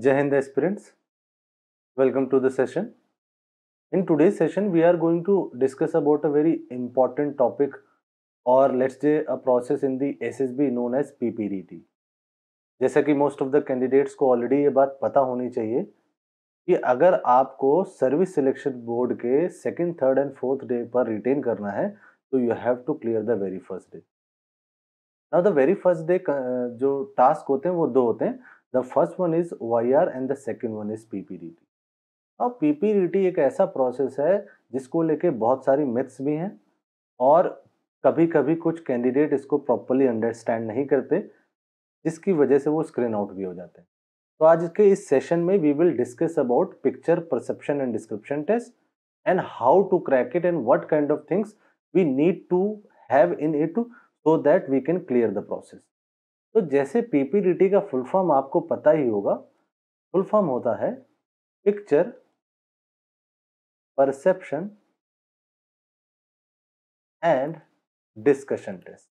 Jai Hind aspirants, welcome to the session. In today's session, we are going to discuss about a very important topic, or let's say a process in the SSB known as PPDT. जैसा कि most of the candidates को already ये बात पता होनी चाहिए कि अगर आपको सर्विस सिलेक्शन बोर्ड के second, third and fourth day पर रिटेन करना है तो you have to clear the very first day. Now the very first day जो टास्क होते हैं वो दो होते हैं. The first one is OIR and the second one is PPDT. अब PPDT एक ऐसा प्रोसेस है जिसको लेके बहुत सारी मिथ्स भी हैं और कभी कभी कुछ कैंडिडेट इसको प्रॉपरली अंडरस्टैंड नहीं करते, जिसकी वजह से वो स्क्रीन आउट भी हो जाते हैं. तो आज के इस सेशन में we will discuss about picture perception and description test and how to crack it and what kind of things we need to have in it so that we can clear the process. तो जैसे PPDT का full form आपको पता ही होगा. Full form होता है picture perception and discussion test.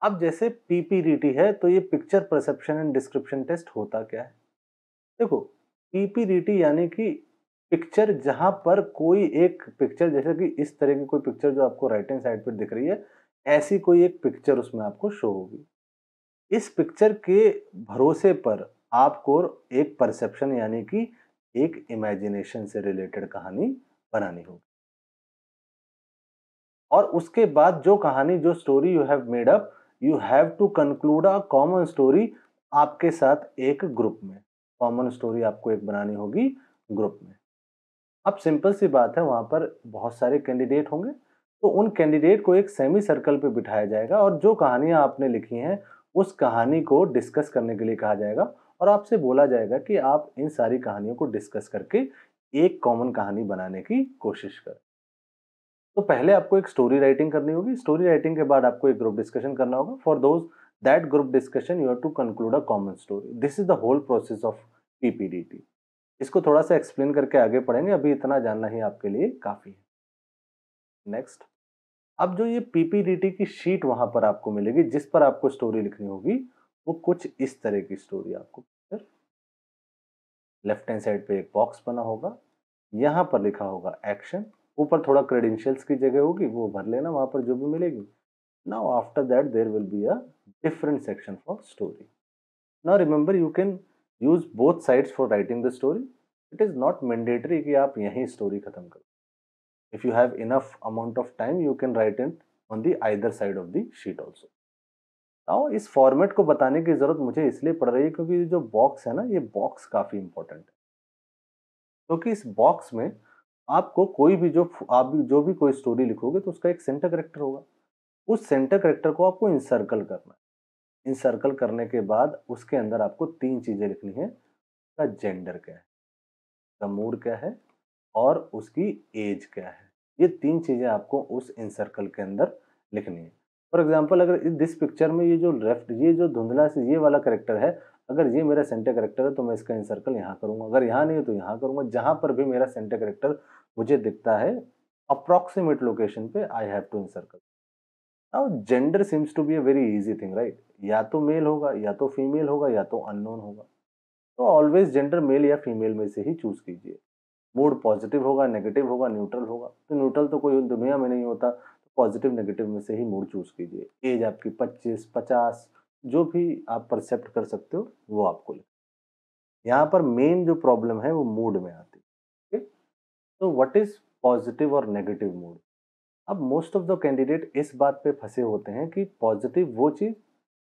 अब जैसे PPDT है तो ये picture perception and description test होता क्या है? देखो, PPDT यानी कि पिक्चर जहां पर कोई एक पिक्चर, जैसे कि इस तरह की कोई पिक्चर जो आपको राइट हैंड साइड पर दिख रही है, ऐसी कोई एक पिक्चर उसमें आपको शो होगी. इस पिक्चर के भरोसे पर आपको एक परसेप्शन यानी कि एक इमेजिनेशन से रिलेटेड कहानी बनानी होगी. और उसके बाद जो कहानी, जो story you have made up, you have to conclude a common story आपके साथ एक ग्रुप में. कॉमन स्टोरी आपको एक बनानी होगी ग्रुप में. अब सिंपल सी बात है, वहां पर बहुत सारे कैंडिडेट होंगे तो उन कैंडिडेट को एक सेमी सर्कल पे बिठाया जाएगा और जो कहानियां आपने लिखी हैं उस कहानी को डिस्कस करने के लिए कहा जाएगा और आपसे बोला जाएगा कि आप इन सारी कहानियों को डिस्कस करके एक कॉमन कहानी बनाने की कोशिश करें. तो पहले आपको एक स्टोरी राइटिंग करनी होगी. स्टोरी राइटिंग के बाद आपको एक ग्रुप डिस्कशन करना होगा. For those that group discussion you have to conclude a common story. This is the whole process of PPDT. इसको थोड़ा सा एक्सप्लेन करके आगे पढ़ेंगे, अभी इतना जानना ही आपके लिए काफी है. नेक्स्ट, अब जो ये PPDT की शीट वहां पर आपको मिलेगी जिस पर आपको स्टोरी लिखनी होगी, वो कुछ इस तरह की स्टोरी आपको. लेफ्ट हैंड साइड पे एक बॉक्स बना होगा, यहां पर लिखा होगा एक्शन. ऊपर थोड़ा क्रेडेंशियल्स की जगह होगी, वो भर लेना वहां पर जो भी मिलेगी. Now after that there will be a different section for story. Now remember, you can use both sides for writing the story. It is not mandatory कि आप यहीं स्टोरी खत्म करो. If you have enough amount of time you can write it on the either side of the sheet also. Now इस format को बताने की जरूरत मुझे इसलिए पड़ रही है क्योंकि जो बॉक्स है ना, ये बॉक्स काफी इंपॉर्टेंट है. क्योंकि इस बॉक्स में आपको कोई भी जो भी कोई स्टोरी लिखोगे तो उसका एक सेंटर कैरेक्टर होगा. उस सेंटर कैरेक्टर को आपको इंसर्कल करना है. इंसर्कल करने के बाद उसके अंदर आपको तीन चीजें लिखनी है. उसका जेंडर क्या है, उसका मूड क्या है और उसकी एज क्या है. ये तीन चीजें आपको उस इंसर्कल के अंदर लिखनी है. फॉर एग्जाम्पल, अगर दिस पिक्चर में ये जो लेफ्ट, ये जो धुंधला से ये वाला करेक्टर है, अगर ये मेरा सेंटर करेक्टर है तो मैं इसका इंसर्कल यहाँ करूंगा. अगर यहाँ नहीं है तो यहाँ करूंगा. जहां पर भी मेरा सेंटर करेक्टर मुझे दिखता है, अप्रोक्सीमेट लोकेशन पे I have to encircle. Now gender seems to be a very easy thing, right? या तो मेल होगा, या तो फीमेल होगा, या तो अननोन होगा. तो ऑलवेज जेंडर मेल या फीमेल में से ही चूज कीजिए. मूड पॉजिटिव होगा, नेगेटिव होगा, न्यूट्रल होगा. तो न्यूट्रल तो कोई दुनिया में नहीं होता, तो पॉजिटिव नेगेटिव में से ही मूड चूज कीजिए. एज आपकी 25, 50, जो भी आप परसेप्ट कर सकते हो वो आपको लिखें. यहाँ पर मेन जो प्रॉब्लम है वो मूड में आती है. तो व्हाट इज पॉजिटिव और नेगेटिव मूड? अब मोस्ट ऑफ द कैंडिडेट इस बात पे फंसे होते हैं कि पॉजिटिव वो चीज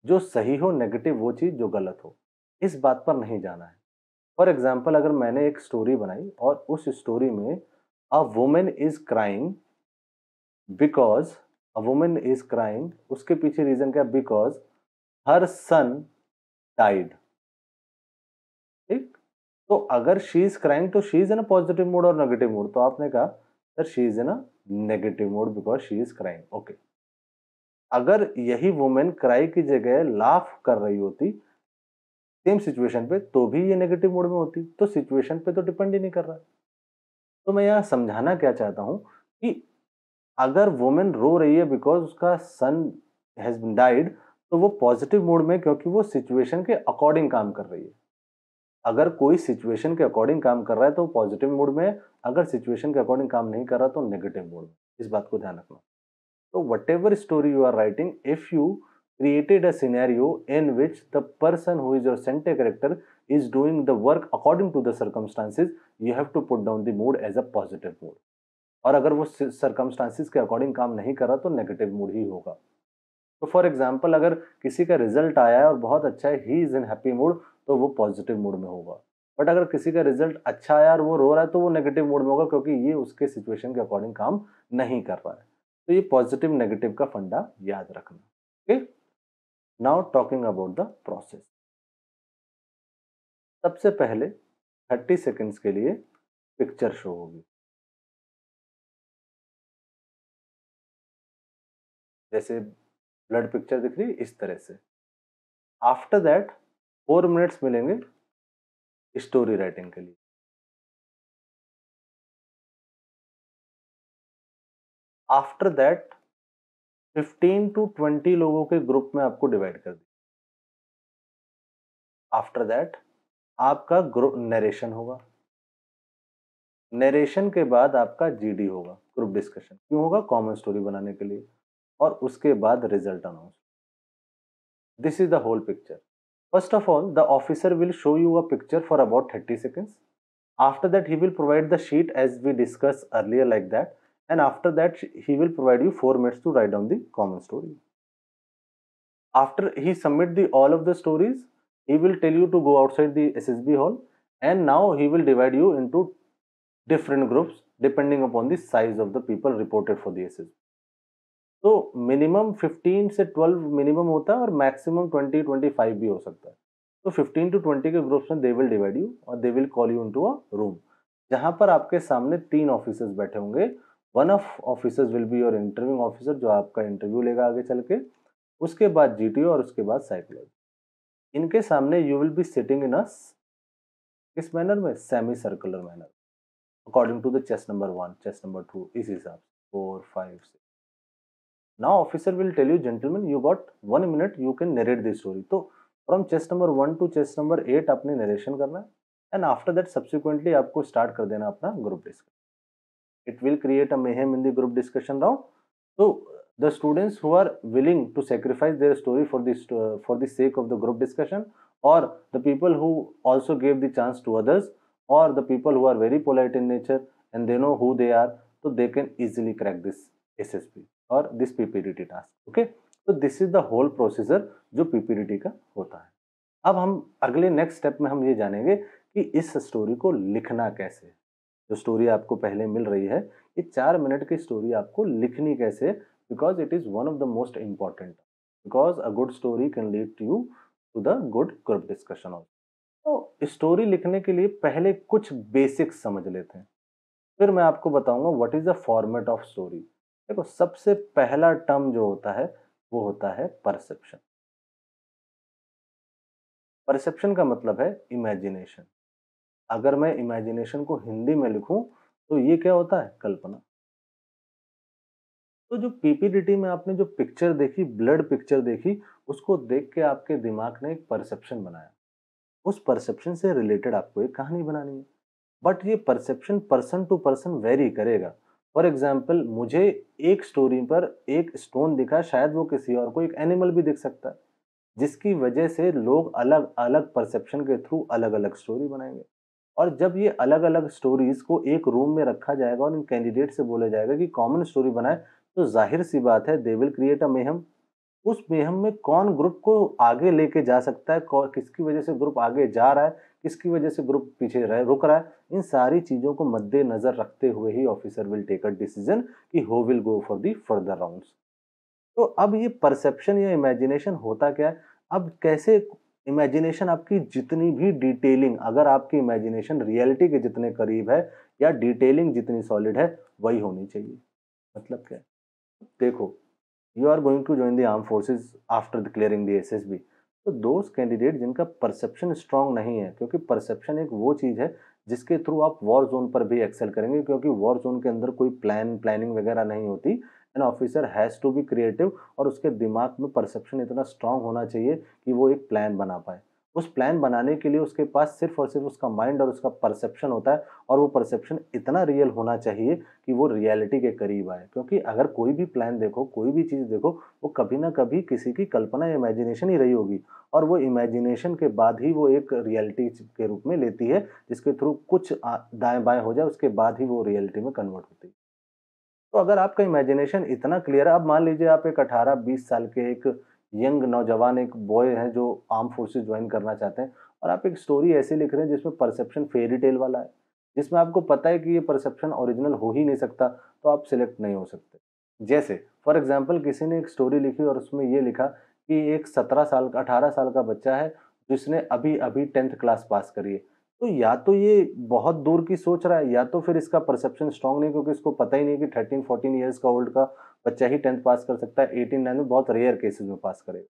जो सही हो, नेगेटिव वो चीज जो गलत हो. इस बात पर नहीं जाना है. फॉर एग्जाम्पल, अगर मैंने एक स्टोरी बनाई और उस स्टोरी में a women is crying because, a women is crying, उसके पीछे रीजन क्या? Because her son died. ठीक? तो अगर शी इज क्राइंग तो she is in a positive mood और नेगेटिव मूड. तो आपने कहा sir she is in a negative mood because she is crying. Okay. अगर यही वुमेन क्राई की जगह लाफ कर रही होती सेम सिचुएशन पे, तो भी ये नेगेटिव मूड में होती. तो सिचुएशन पे तो डिपेंड ही नहीं कर रहा. तो मैं यहाँ समझाना क्या चाहता हूँ कि अगर वुमेन रो रही है बिकॉज उसका सन हैज बीन डाइड, तो वो पॉजिटिव मूड में, क्योंकि वो सिचुएशन के अकॉर्डिंग काम कर रही है। अगर कोई सिचुएशन के अकॉर्डिंग काम कर रहा है तो पॉजिटिव मूड में, अगर सिचुएशन के अकॉर्डिंग काम नहीं कर रहा तो नेगेटिव मूड में। इस बात को ध्यान रखना। तो whatever story you are writing, if you created a scenario in which the person who is your center character is doing the work according to the circumstances, you have to put down the mood as a positive mood. और अगर वो circumstances के according काम नहीं कर रहा तो negative mood ही होगा। तो फॉर एग्जाम्पल, अगर किसी का रिजल्ट आया है और बहुत अच्छा है, he is in happy mood, तो वो पॉजिटिव मूड में होगा। बट अगर किसी का रिजल्ट अच्छा आया और वो रो रहा है तो वो नेगेटिव मूड में होगा, क्योंकि ये उसके सिचुएशन के अकॉर्डिंग काम नहीं कर रहा है। तो ये पॉजिटिव नेगेटिव का फंडा याद रखना। Okay, now talking about the process. सबसे पहले 30 सेकेंड्स के लिए पिक्चर शो होगी। जैसे ब्लड पिक्चर दिख रही है इस तरह से। आफ्टर दैट 4 मिनट्स मिलेंगे स्टोरी राइटिंग के लिए। आफ्टर दैट 15 to 20 लोगों के ग्रुप में आपको डिवाइड कर दिया। आफ्टर दैट आपका ग्रुप नरेशन होगा। नरेशन के बाद आपका जीडी होगा, ग्रुप डिस्कशन। क्यों होगा? कॉमन स्टोरी बनाने के लिए। और उसके बाद result announce. This is the whole picture. First of all, the officer will show you a picture for about 30 seconds. After that, he will provide the sheet as we discussed earlier like that. And after that, he will provide you 4 minutes to write down the common story. After he submit all of the stories, he will tell you to go outside the SSB hall. And now he will divide you into different groups depending upon the size of the people reported for the SSB. तो minimum 15 से 12 minimum होता है और maximum 20-25 भी हो सकता है। तो 15 to 20 के ग्रुप्स में दे विल डिवाइड यू और they will call you into a room, जहां पर आपके सामने 3 ऑफिसर्स बैठे होंगे। One of officers will be your interviewing officer, जो आपका इंटरव्यू लेगा आगे चल के। उसके बाद जीटीओ और उसके बाद साइकोलॉजी। इनके सामने you will be sitting in a किस मैनर में? Semi circular manner, according to the chest number 1, chest number 2, इस हिसाब से 4, 5, 6। Now officer will tell you, gentlemen, you got 1 minute, you can narrate the story. तो from chest number 1 to chest number 8 आपने narration करना है। And after that subsequently आपको start कर देना अपना group discussion. It will create a mayhem in the group discussion round. So the students who are willing to sacrifice their story for the sake of the group discussion, or the people who also gave the chance to others, or the people who are very polite in nature and they know who they are, so they can easily crack this SSP और this PPDT task. Okay, तो this is the whole procedure जो PPDT का होता है। अब हम अगले next step में हम ये जानेंगे कि इस स्टोरी को लिखना कैसे। जो स्टोरी आपको पहले मिल रही है, ये 4 मिनट की स्टोरी आपको लिखनी कैसे, because it is one of the most important, because a good story can lead to the good group discussion also. तो स्टोरी लिखने के लिए पहले कुछ बेसिक्स समझ लेते हैं, फिर मैं आपको बताऊंगा what is the format of story. देखो, सबसे पहला टर्म जो होता है वो होता है परसेप्शन। परसेप्शन का मतलब है इमेजिनेशन। अगर मैं इमेजिनेशन को हिंदी में लिखूं तो ये क्या होता है? कल्पना। तो जो पीपीडीटी में आपने जो पिक्चर देखी, ब्लड पिक्चर देखी, उसको देख के आपके दिमाग ने एक परसेप्शन बनाया। उस परसेप्शन से रिलेटेड आपको एक कहानी बनानी है। बट ये perception person to person vary करेगा। फॉर एग्जाम्पल, मुझे एक स्टोरी पर एक स्टोन दिखा, शायद वो किसी और को एक एनिमल भी दिख सकता है, जिसकी वजह से लोग अलग अलग परसेप्शन के थ्रू अलग अलग स्टोरी बनाएंगे। और जब ये अलग अलग स्टोरीज को एक रूम में रखा जाएगा और इन कैंडिडेट से बोला जाएगा कि कॉमन स्टोरी बनाए, तो जाहिर सी बात है they will create a mayhem. उस मेहम में कौन ग्रुप को आगे लेके जा सकता है, किसकी वजह से ग्रुप आगे जा रहा है, किसकी वजह से ग्रुप पीछे रुक रहा है, इन सारी चीजों को मद्देनजर रखते हुए ही officer will take a decision कि who will go for the further rounds. तो अब ये परसेप्शन या इमेजिनेशन होता क्या है? अब कैसे इमेजिनेशन आपकी जितनी भी डिटेलिंग, अगर आपकी इमेजिनेशन रियलिटी के जितने करीब है या डिटेलिंग जितनी सॉलिड है, वही होनी चाहिए। मतलब क्या है? देखो, you are going to join the armed forces after clearing the SSB. तो दोस्त कैंडिडेट जिनका परसेप्शन स्ट्रांग नहीं है, क्योंकि परसेप्शन एक वो चीज है जिसके थ्रू आप वॉर जोन पर भी एक्सेल करेंगे, क्योंकि वॉर जोन के अंदर कोई प्लानिंग वगैरह नहीं होती, an officer has to be creative और उसके दिमाग में परसेप्शन इतना स्ट्रांग होना चाहिए कि वो एक प्लान बना पाए। उस प्लान बनाने के लिए उसके पास सिर्फ़ और सिर्फ़ उसका माइंड और उसका परसेप्शन होता है और वो परसेप्शन इतना रियल होना चाहिए कि वो रियलिटी के करीब आए। क्योंकि अगर कोई भी प्लान देखो, कोई भी चीज़ देखो, वो कभी न कभी किसी की कल्पना या इमेजिनेशन ही रही होगी और वो इमेजिनेशन के बाद ही वो एक रियलिटी के रूप में लेती है, जिसके थ्रू कुछ दाएँ-बाएँ हो जाए, उसके बाद ही वो रियलिटी में कन्वर्ट होती है। तो अगर आपका इमेजिनेशन इतना क्लियर है, अब मान लीजिए आप एक 18-20 साल के एक यंग नौजवान एक बॉय हैं जो आर्म फोर्सेस जॉइन करना चाहते हैं और आप एक स्टोरी ऐसी लिख रहे हैं जिसमें परसेप्शन फेयरी टेल वाला है, जिसमें आपको पता है कि ये परसेप्शन ओरिजिनल हो ही नहीं सकता, तो आप सिलेक्ट नहीं हो सकते। जैसे फॉर एग्ज़ाम्पल किसी ने एक स्टोरी लिखी और उसमें ये लिखा कि एक 17 साल का 18 साल का बच्चा है, जिसने अभी-अभी 10th क्लास पास करी है। तो या तो ये बहुत दूर की सोच रहा है या तो फिर इसका परसेप्शन स्ट्रांग नहीं क्योंकि इसको पता ही नहीं कि 13-14 इयर्स का ओल्ड का बच्चा ही 10th पास कर सकता है, 18-9 में बहुत रेयर केसेस में पास करेगा।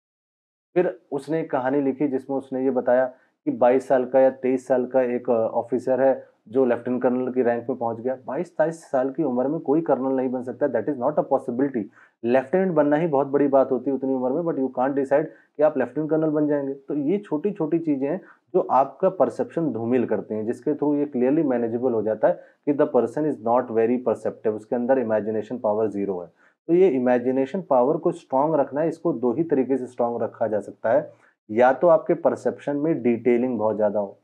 फिर उसने एक कहानी लिखी जिसमें उसने ये बताया कि 22 साल का या 23 साल का एक ऑफिसर है जो लेफ्टिनेंट कर्नल की रैंक में पहुंच गया। 22-23 साल की उम्र में कोई कर्नल नहीं बन सकता, that is not a possibility. Lieutenant बनना ही बहुत बड़ी बात होती है उतनी उम्र में, बट यू कांट डिसाइड कि आप लेफ्टिनेंट कर्नल बन जाएँगे। तो ये छोटी-छोटी चीज़ें हैं जो आपका परसेप्शन धूमिल करती हैं, जिसके थ्रू ये क्लियरली मैनेजेबल हो जाता है कि the person is not very perceptive, उसके अंदर इमेजिनेशन पावर ज़ीरो है। तो ये इमेजिनेशन पावर को स्ट्रॉन्ग रखना है, इसको 2 ही तरीके से स्ट्रॉन्ग रखा जा सकता है। या तो आपके परसेप्शन में डिटेलिंग बहुत ज़्यादा हो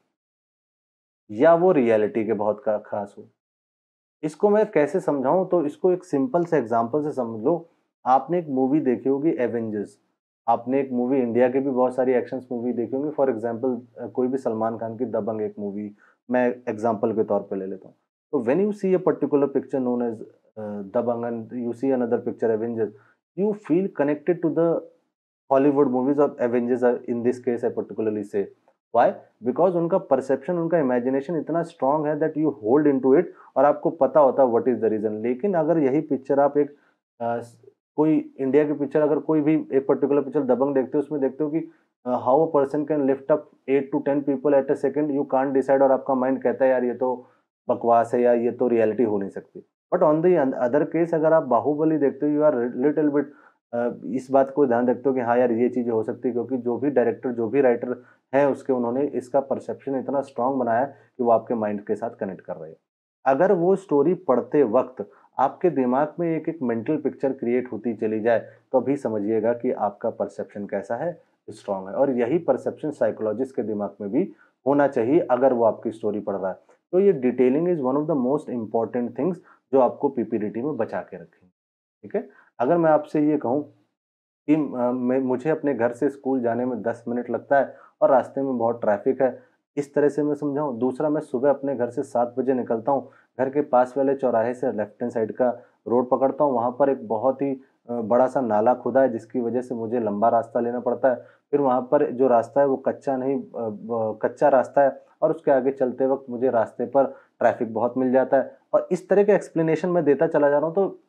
या वो रियलिटी के बहुत का ख़ास हो। इसको मैं कैसे समझाऊँ तो इसको एक सिंपल से एग्ज़ाम्पल से समझ लो। आपने एक मूवी देखी होगी एवेंजर्स। आपने एक मूवी इंडिया की भी बहुत सारी एक्शन्स मूवी देखी होंगी फॉर एग्ज़ाम्पल कोई भी सलमान खान की दबंग एक मूवी मैं एग्ज़ाम्पल के तौर पे ले लेता हूँ। तो when you see a particular picture known as Dabangg and you see another picture Avengers, you feel connected to the Hollywood movies or Avengers are in this case I particularly say. Why? Because उनका perception, उनका imagination इतना strong है that you hold into it और आपको पता होता है what is the reason. लेकिन अगर यही पिक्चर आप एक कोई इंडिया की पिक्चर अगर कोई भी एक पर्टिकुलर पिक्चर दबंग देखते हो, उसमें देखते हो कि how a person can lift up 8 to 10 people at a second, you can't decide और आपका माइंड कहता है यार ये तो बकवास है या ये तो रियलिटी हो नहीं सकती। But on the other case अगर आप बाहुबली देखते हो, यू आर लिटिल बिट इस बात को ध्यान रखते हो कि हाँ यार ये चीज़ें हो सकती है क्योंकि जो भी डायरेक्टर, जो भी राइटर हैं उसके उन्होंने इसका परसेप्शन इतना स्ट्रॉन्ग बनाया है कि वो आपके माइंड के साथ कनेक्ट कर रहे हैं। अगर वो स्टोरी पढ़ते वक़्त आपके दिमाग में एक-एक मेंटल पिक्चर क्रिएट होती चली जाए, तो अभी समझिएगा कि आपका परसेप्शन कैसा है, स्ट्रॉन्ग है और यही परसेप्शन साइकोलॉजिस्ट के दिमाग में भी होना चाहिए अगर वो आपकी स्टोरी पढ़ रहा है। तो ये detailing is one of the most important things जो आपको पीपीटीटी में बचा के रखेंगे, ठीक है? अगर मैं आपसे ये कहूँ कि मैं मुझे अपने घर से स्कूल जाने में 10 मिनट लगता है और रास्ते में बहुत ट्रैफ़िक है, इस तरह से मैं समझाऊँ। दूसरा मैं सुबह अपने घर से 7 बजे निकलता हूँ, घर के पास वाले चौराहे से लेफ्ट हैंड साइड का रोड पकड़ता हूँ, वहाँ पर एक बहुत ही बड़ा-सा नाला खुदा है जिसकी वजह से मुझे लंबा रास्ता लेना पड़ता है। फिर वहाँ पर जो रास्ता है वो कच्चा नहीं कच्चा रास्ता है और उसके आगे चलते वक़्त मुझे रास्ते पर ट्रैफ़िक बहुत मिल जाता है और इस तरह के एक्सप्लेनेशन मैं देता चला जा रहा हूँ तो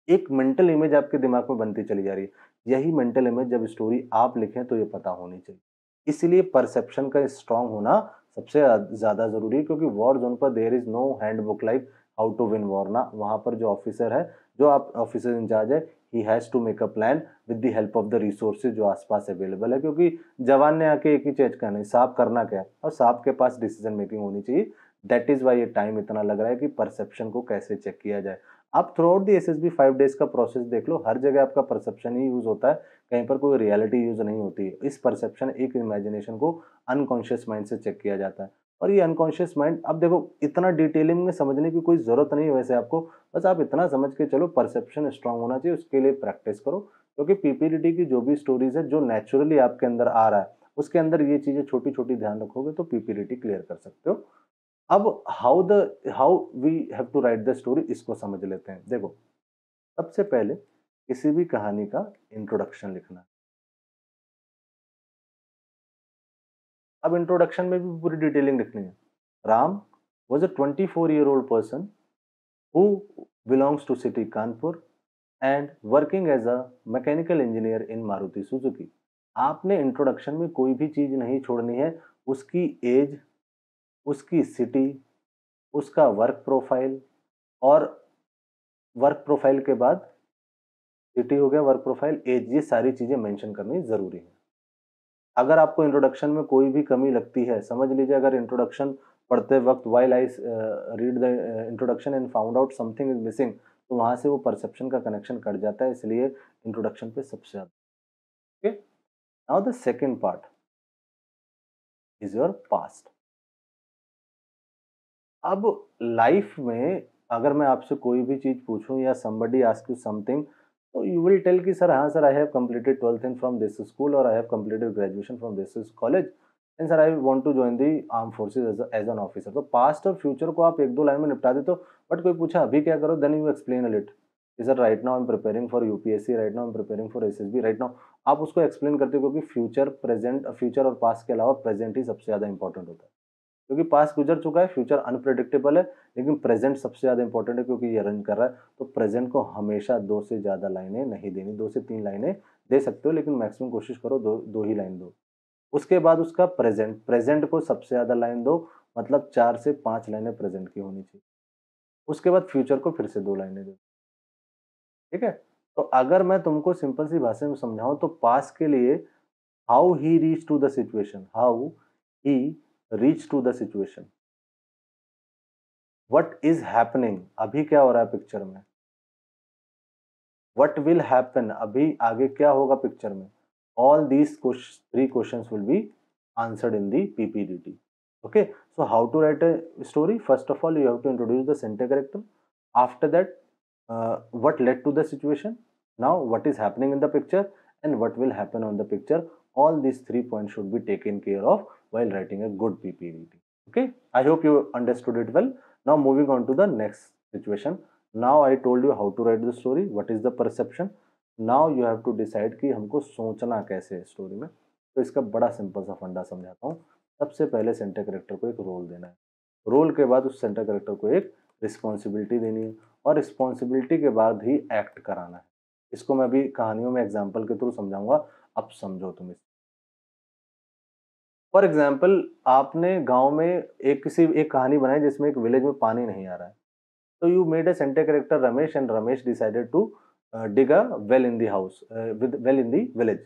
एक मेंटल इमेज आपके दिमाग में बनती चली जा रही है। यही मेंटल इमेज जब स्टोरी आप लिखें तो ये पता होनी चाहिए। इसीलिए परसेप्शन का स्ट्रॉन्ग होना सबसे ज़्यादा ज़रूरी है क्योंकि वॉर ज़ोन पर there is no handbook like how to win war ना, वहाँ पर जो ऑफिसर है, जो आप ऑफिसर इंचार्ज है, he has to make a plan with the help of the resources जो आस-पास अवेलेबल है क्योंकि जवान ने आके एक ही चीज़ कहना है, साहब करना क्या है? और साहब के पास डिसीजन मेकिंग होनी चाहिए। दैट इज़ व्हाई ये टाइम इतना लग रहा है कि परसेप्शन को कैसे चेक किया जाए। आप through out the SSB 5 days का प्रोसेस देख लो, हर जगह आपका परसेप्शन ही यूज़ होता है, कहीं पर कोई रियलिटी यूज़ नहीं होती है। इस परसेप्शन एक इमेजिनेशन को अनकॉन्शियस माइंड से चेक किया जाता है और ये अनकॉन्शियस माइंड अब देखो इतना डिटेलिंग में समझने की कोई ज़रूरत नहीं है वैसे आपको, बस आप इतना समझ के चलो परसेप्शन स्ट्रॉन्ग होना चाहिए, उसके लिए प्रैक्टिस करो क्योंकि पीपीटीटी की जो भी स्टोरीज़ है, जो नेचुरली आपके अंदर आ रहा है, उसके अंदर ये चीज़ें छोटी-छोटी ध्यान रखोगे तो पीपीटीटी क्लियर कर सकते हो। अब how we have to write the story इसको समझ लेते हैं। देखो, सबसे पहले किसी भी कहानी का इंट्रोडक्शन लिखना। अब इंट्रोडक्शन में भी पूरी डिटेलिंग लिखनी है। Ram was a 24-year-old person who belongs to city Kanpur and working as a mechanical engineer in Maruti Suzuki। आपने इंट्रोडक्शन में कोई भी चीज़ नहीं छोड़नी है, उसकी एज, उसकी सिटी, उसका वर्क प्रोफाइल और वर्क प्रोफाइल के बाद सिटी हो गया, वर्क प्रोफाइल, एज, ये सारी चीज़ें मेंशन करनी ज़रूरी है। अगर आपको इंट्रोडक्शन में कोई भी कमी लगती है, समझ लीजिए अगर इंट्रोडक्शन पढ़ते वक़्त while I read the introduction and found out something is missing, तो वहाँ से वो परसेप्शन का कनेक्शन कट जाता है, इसलिए इंट्रोडक्शन पे सबसे ज़्यादा। Okay, now the second part is your past. अब लाइफ में अगर मैं आपसे कोई भी चीज़ पूछूँ या समबडी आस्क यू समथिंग, तो यू विल टेल कि सर हाँ sir, I have completed 12th in from this school और I have completed graduation from this college and sir I want to join the arm forces as an officer. तो past और future को आप 1-2 line में निपटा देते हो, but कोई पूछा अभी क्या करो, then you explain a lit कि sir right now I am preparing for UPSC, right now I am preparing for SSB, right now आप उसको एक्सप्लेन करते हो, क्योंकि फ्यूचर और पास्ट के अलावा प्रेजेंट ही सबसे ज़्यादा इंपॉर्टेंट होता है। क्योंकि पास्ट गुजर चुका है, फ्यूचर अनप्रेडिक्टेबल है, लेकिन प्रेजेंट सबसे ज़्यादा इंपॉर्टेंट है क्योंकि ये रन कर रहा है। तो प्रेजेंट को हमेशा 2 से ज़्यादा लाइनें नहीं देनी, 2 से 3 लाइनें दे सकते हो, लेकिन मैक्सिमम कोशिश करो 2 ही लाइन दो। उसके बाद उसका प्रेजेंट, प्रेजेंट को सबसे ज़्यादा लाइन दो, मतलब 4 से 5 लाइनें प्रेजेंट की होनी चाहिए। उसके बाद फ्यूचर को फिर से 2 लाइनें दो, ठीक है? तो अगर मैं तुमको सिंपल सी भाषा में समझाऊँ तो पास्ट के लिए how he reach to the situation, how he reach to the situation, what is happening, अभी क्या हो रहा है पिक्चर में, व्हाट विल हैपन, अभी आगे क्या होगा पिक्चर में। All these 3 questions will be answered in the PPDT. Okay, so how to write a story? First of all, you have to introduce the center character. After that, what led to the situation? Now, what is happening in the picture and what will happen on the picture? All these 3 points should be taken care of while writing a good PPT. Okay, I hope you understood it well. Now, moving on to the next situation. Now, I told you how to write the story. What is the perception? Now, you have to decide कि हमको सोचना कैसे है story में। तो इसका बड़ा simple सा फंडा समझाता हूँ। सबसे पहले सेंटर कैरेक्टर को एक रोल देना है, रोल के बाद उस सेंटर कैरेक्टर को एक रिस्पॉन्सिबिलिटी देनी है और रिस्पॉन्सिबिलिटी के बाद ही एक्ट कराना है। इसको मैं अभी कहानियों में एग्जाम्पल के थ्रू समझाऊंगा, अब समझो तुम इस। फॉर एग्जाम्पल, आपने गांव में एक कहानी बनाई जिसमें एक विलेज में पानी नहीं आ रहा है, तो you made a centre character Ramesh and Ramesh decided to dig a well in the house with well in the village,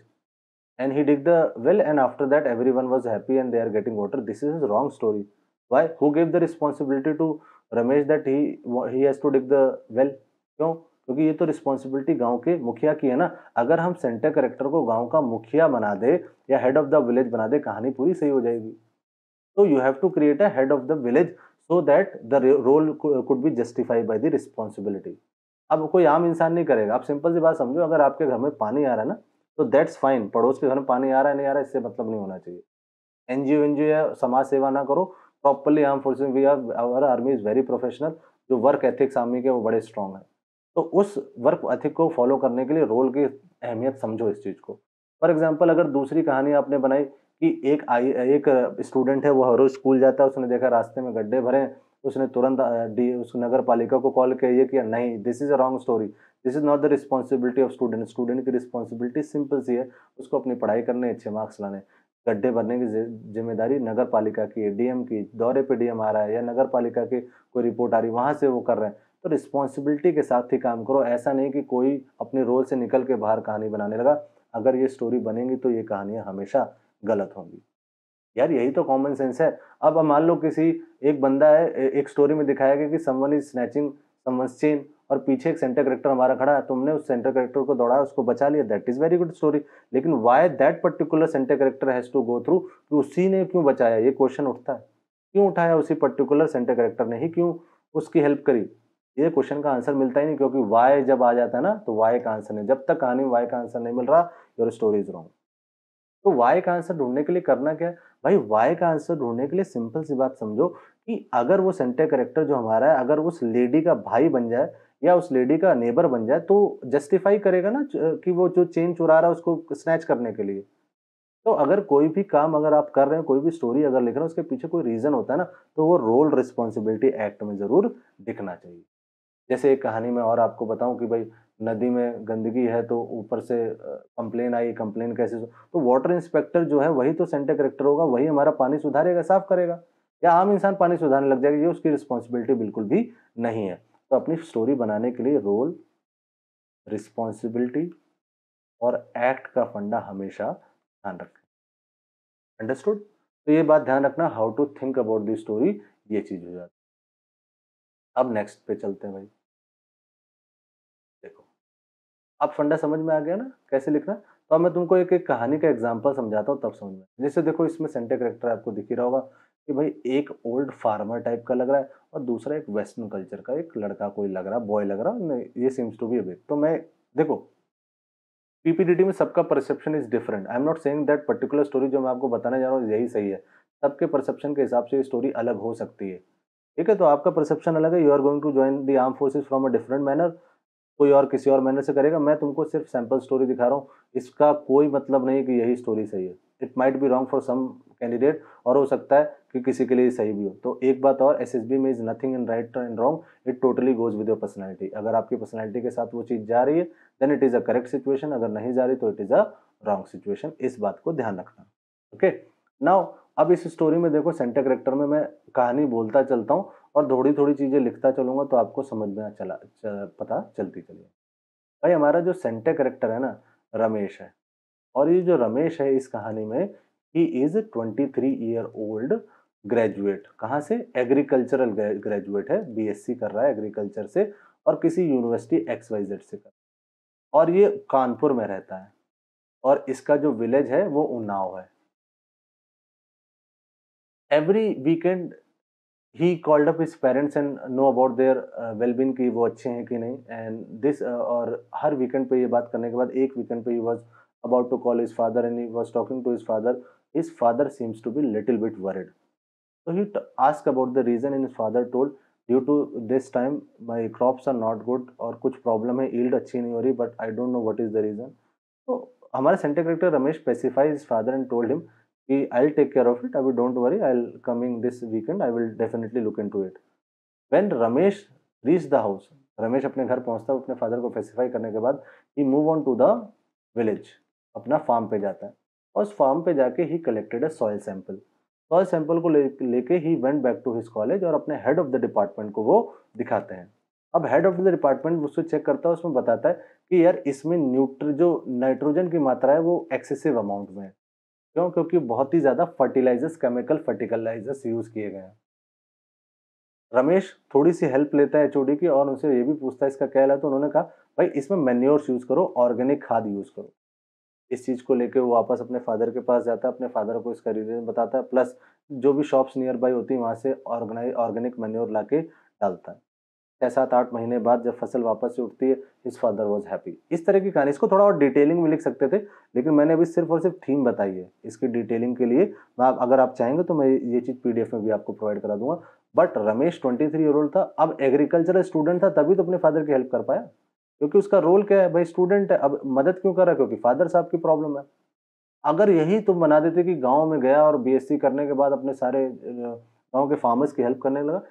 and he dig the well, and after that everyone was happy and they are getting water. This is a wrong story. Why? Who gave the responsibility to Ramesh that he has to dig the well? क्यों? क्योंकि ये तो responsibility गांव के मुखिया की है ना। अगर हम सेंटर कैरेक्टर को गांव का मुखिया बना दे या हेड ऑफ द विलेज बना दे, कहानी पूरी सही हो जाएगी। तो you have to create a head of the village so that the role could be justified by the responsibility. अब कोई आम इंसान नहीं करेगा। आप सिंपल सी बात समझो, अगर आपके घर में पानी आ रहा है ना, तो दैट्स फाइन, पड़ोस के घर में पानी आ रहा है नहीं आ रहा है इससे मतलब नहीं होना चाहिए। एनजीओ एनजीओ या समाज सेवा ना करो, properly arm forces, we are, our army is very professional. जो वर्क एथिक्स आर्मी के वो बड़े स्ट्रांग है। तो उस वर्क एथिक को फॉलो करने के लिए रोल की अहमियत समझो इस चीज को। फॉर एग्जाम्पल, अगर दूसरी कहानी आपने बनाई कि एक स्टूडेंट है, वो हर रोज स्कूल जाता है, उसने देखा रास्ते में गड्ढे भरे हैं, उसने तुरंत उस नगर पालिका को कॉल किया, ये किया नहीं, this is a wrong story. This is not the responsibility of student. Student की रिस्पॉन्सिबिलिटी सिंपल सी है, उसको अपनी पढ़ाई करने, अच्छे मार्क्स लाने। गड्ढे भरने की जिम्मेदारी नगर पालिका की है, डीएम की। दौरे पे डीएम आ रहा है या नगर पालिका की कोई रिपोर्ट आ रही है, वहां से वो कर रहे हैं। तो रिस्पॉन्सिबिलिटी के साथ ही काम करो। ऐसा नहीं कि कोई अपने रोल से निकल के बाहर कहानी बनाने लगा। अगर ये स्टोरी बनेंगी तो ये कहानियां हमेशा गलत होंगी। यार यही तो कॉमन सेंस है। अब मान लो किसी एक बंदा है, एक स्टोरी में दिखाया गया कि someone is snatching someone's chain, और पीछे एक सेंटर कैरेक्टर हमारा खड़ा है, तुमने उस सेंटर कैरेक्टर को दौड़ाया, उसको बचा लिया, that is very good story. लेकिन why that particular centre character has to go through, कि उसी ने क्यों बचाया, ये क्वेश्चन उठता है। क्यों उठाया उसी पर्टिकुलर सेंटर कैरेक्टर ने ही, क्यों उसकी हेल्प करी? ये क्वेश्चन का आंसर मिलता ही नहीं, क्योंकि वाई जब आ जाता है ना, तो वाई का आंसर नहीं। जब तक कहानी में वाई का आंसर नहीं मिल रहा, योर स्टोरी इज रॉन्ग। तो वाई का आंसर ढूंढने के लिए करना क्या है भाई? वाई का आंसर ढूंढने के लिए सिंपल सी बात समझो कि अगर वो सेंटर कैरेक्टर जो हमारा है, अगर उस लेडी का भाई बन जाए या उस लेडी का नेबर बन जाए, तो जस्टिफाई करेगा ना कि वो जो चेन चुरा रहा है उसको स्नैच करने के लिए। तो अगर कोई भी काम अगर आप कर रहे हैं, कोई भी स्टोरी अगर लिख रहे हैं, उसके पीछे कोई रीजन होता है ना, तो वो रोल रिस्पॉन्सिबिलिटी एक्ट में जरूर दिखना चाहिए। जैसे एक कहानी में और आपको बताऊं कि भाई नदी में गंदगी है, तो ऊपर से कंप्लेन आई, कंप्लेन कैसे, तो वाटर इंस्पेक्टर जो है वही तो सेंटर करेक्टर होगा, वही हमारा पानी सुधारेगा, साफ करेगा। या आम इंसान पानी सुधारने लग जाएगा, ये उसकी रिस्पॉन्सिबिलिटी बिल्कुल भी नहीं है। तो अपनी स्टोरी बनाने के लिए रोल रिस्पॉन्सिबिलिटी और एक्ट का फंडा हमेशा ध्यान रखें। अंडरस्टूड? तो ये बात ध्यान रखना, how to think about the story, ये चीज हो जाती है। अब नेक्स्ट पे चलते हैं भाई। देखो, अब फंडा समझ में आ गया ना कैसे लिखना। तो अब मैं तुमको एक एक कहानी का एग्जांपल समझाता हूँ, तब समझ में। जैसे देखो, इसमें सेंटर कैरेक्टर आपको दिख ही रहा होगा कि भाई एक ओल्ड फार्मर टाइप का लग रहा है और दूसरा एक वेस्टर्न कल्चर का एक लड़का कोई लग रहा, बॉय लग रहा, ये seems to be a big. तो मैं देखो, पीपीडीटी में सबका perception is different. I am not saying that particular story जो मैं आपको बताने जा रहा हूँ यही सही है। सबके परसेप्शन के हिसाब से ये स्टोरी अलग हो सकती है। ठीक है, तो आपका परसेप्शन अलग है, you are going to join the arm forces from a different manner, कोई और किसी और मैनर से करेगा। मैं तुमको सिर्फ सैंपल स्टोरी दिखा रहा हूँ, इसका कोई मतलब नहीं कि यही स्टोरी सही है। It might be wrong for some candidate, और हो सकता है कि किसी के लिए सही भी हो। तो एक बात और, एसएसबी में is nothing in right and wrong, it totally goes with your personality. अगर आपकी पर्सनैलिटी के साथ वो चीज़ जा रही है then it is a correct situation, अगर नहीं जा रही तो it is a wrong situation. इस बात को ध्यान रखना। ओके, नाउ अब इस स्टोरी में देखो, सेंटर करेक्टर में मैं कहानी बोलता चलता हूँ और थोड़ी थोड़ी चीज़ें लिखता चलूंगा, तो आपको समझ में पता चलती चलिए। भाई हमारा जो सेंटर कैरेक्टर है ना, रमेश है। और ये जो रमेश है इस कहानी में, he is 23 year old graduate. कहाँ से? एग्रीकल्चरल ग्रेजुएट है, बीएससी कर रहा है एग्रीकल्चर से, और किसी यूनिवर्सिटी XYZ से कर। और ये कानपुर में रहता है, और इसका जो विलेज है वो उन्नाव है। Every weekend he called up his parents and know about their wellbeing, कि वो अच्छे हैं कि नहीं। एंड दिस और हर वीकेंड पे ये बात करने के बाद एक वीकेंड पे he was about to call his father and he was talking to his father seems to be little bit worried. So he asked about the reason and his father told, due to this time my crops are not good, और कुछ problem है, yield अच्छी नहीं हो रही, but I don't know what is the reason. तो हमारा centre character Ramesh specify his father and told him कि I will take care of it, अभी don't worry, I will coming this weekend, I will definitely look into it. When Ramesh reach the house, Ramesh अपने घर पहुंचता है अपने father को specify करने के बाद, he move on to the village, अपना फार्म पे जाता है। और उस फार्म पे जाके he collected a soil sample. Soil sample को लेके he went back to his college, और अपने हेड ऑफ द डिपार्टमेंट को वो दिखाते हैं। अब हेड ऑफ द डिपार्टमेंट उससे चेक करता है, उसमें बताता है कि यार इसमें जो नाइट्रोजन की मात्रा है वो एक्सेसिव अमाउंट में है। क्यों? क्योंकि बहुत ही ज्यादा फर्टिलाइजर्स, केमिकल फर्टिलाइजर्स यूज किए गए हैं। रमेश थोड़ी सी हेल्प लेता है एचओडी की, और उनसे ये भी पूछता है इसका क्या है। तो उन्होंने कहा भाई इसमें मैन्योर्स यूज करो, ऑर्गेनिक खाद यूज करो। इस चीज को लेके वो वापस अपने फादर के पास जाता है, अपने फादर को इसका रीजन बताता है, प्लस जो भी शॉप्स नियर बाई होती है वहां से ऑर्गेनिक मैन्योर लाके डालता है। 6 7 8 महीने बाद जब फसल वापस से उठती है, हिज फादर वाज हैप्पी। इस तरह की कहानी, इसको थोड़ा और डिटेलिंग में लिख सकते थे, लेकिन मैंने अभी सिर्फ और सिर्फ थीम बताई है। इसकी डिटेलिंग के लिए अगर आप चाहेंगे तो मैं ये चीज पीडीएफ में भी आपको प्रोवाइड करा दूंगा। बट रमेश 23 ईयर ओल्ड था, अब एग्रीकल्चरल स्टूडेंट था, तभी तो अपने फादर की हेल्प कर पाया, क्योंकि उसका रोल क्या है भाई, स्टूडेंट है। अब मदद क्यों कर रहा है? क्योंकि फादर साहब की प्रॉब्लम है। अगर यही तुम बना देते कि गांव में गया और बीएससी करने के बाद अपने सारे गांव के फार्मर्स की हेल्प करने लगा,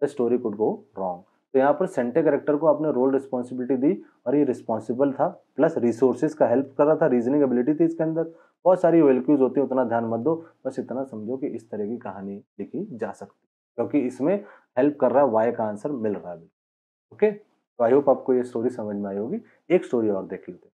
the story could go wrong. तो यहाँ पर सेंटर कैरेक्टर को आपने रोल रिस्पॉन्सिबिलिटी दी, और ये रिस्पॉन्सिबल था, प्लस रिसोर्सेज का हेल्प कर रहा था, रीजनिंग एबिलिटी थी इसके अंदर। बहुत सारी वेलक्यूज होती है, उतना ध्यान मत दो, बस इतना समझो कि इस तरह की कहानी लिखी जा सकती है, क्योंकि इसमें हेल्प कर रहा है, वाई का आंसर मिल रहा है। ओके, तो आई होप आपको ये स्टोरी समझ में आई होगी। एक स्टोरी और देख लेते हैं।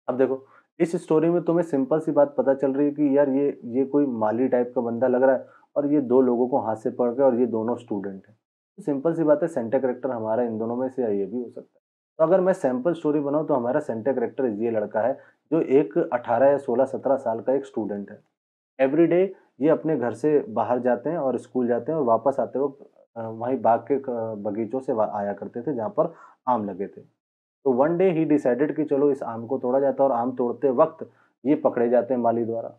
अब देखो, इस स्टोरी में तुम्हें सिंपल सी बात पता चल रही है कि यार ये कोई माली टाइप का बंदा लग रहा है, और ये दो लोगों को हाथ से पकड़ के, और ये दोनों स्टूडेंट हैं। तो सिंपल सी बात है, सेंटर करेक्टर हमारा इन दोनों में से या ये भी हो सकता है। तो अगर मैं सैंपल स्टोरी बनाऊं तो हमारा सेंटर करेक्टर ये लड़का है, जो एक 18 या 16 17 साल का एक स्टूडेंट है। एवरीडे ये अपने घर से बाहर जाते हैं और स्कूल जाते हैं, और वापस आते वक्त वहीं बाग के बगीचों से आया करते थे जहाँ पर आम लगे थे। तो वन डे ही डिसाइडेड कि चलो इस आम को तोड़ा जाता है, और आम तोड़ते वक्त ये पकड़े जाते हैं माली द्वारा।